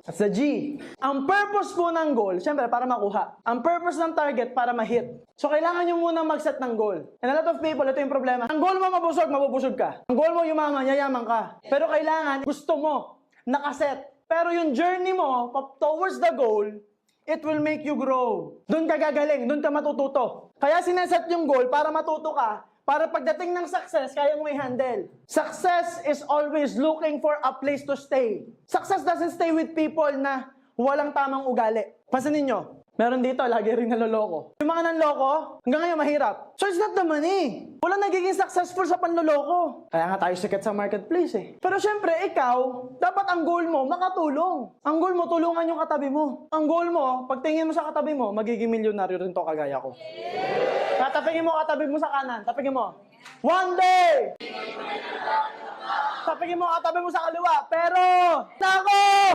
That's the G. Ang purpose po ng goal, syempre para makuha. Ang purpose ng target para ma-hit. So kailangan nyo muna mag-set ng goal. And a lot of people, ito yung problema. Ang goal mo mabusog, mabubusog ka. Ang goal mo yumaman, yayaman ka. Pero kailangan, gusto mo, nakaset. Pero yung journey mo towards the goal, it will make you grow. Doon ka gagaling, doon ka matututo. Kaya sineset yung goal para matuto ka, para pagdating ng success, kaya mo i-handle. Success is always looking for a place to stay. Success doesn't stay with people na walang tamang ugali. Pansinin nyo, meron dito, lagi rin naloloko. Yung mga nanloko, hanggang ngayon mahirap. So it's not the money. Walang nagiging successful sa panloloko. Kaya nga tayo sikat sa marketplace eh. Pero syempre, ikaw, dapat ang goal mo, makatulong. Ang goal mo, tulungan yung katabi mo. Ang goal mo, pagtingin mo sa katabi mo, magiging milyonaryo rin to kagaya ko. Tapingin mo katabi mo sa kanan. Tapingin mo. One day! Tapingin mo katabi mo sa kaliwa. Pero, nako!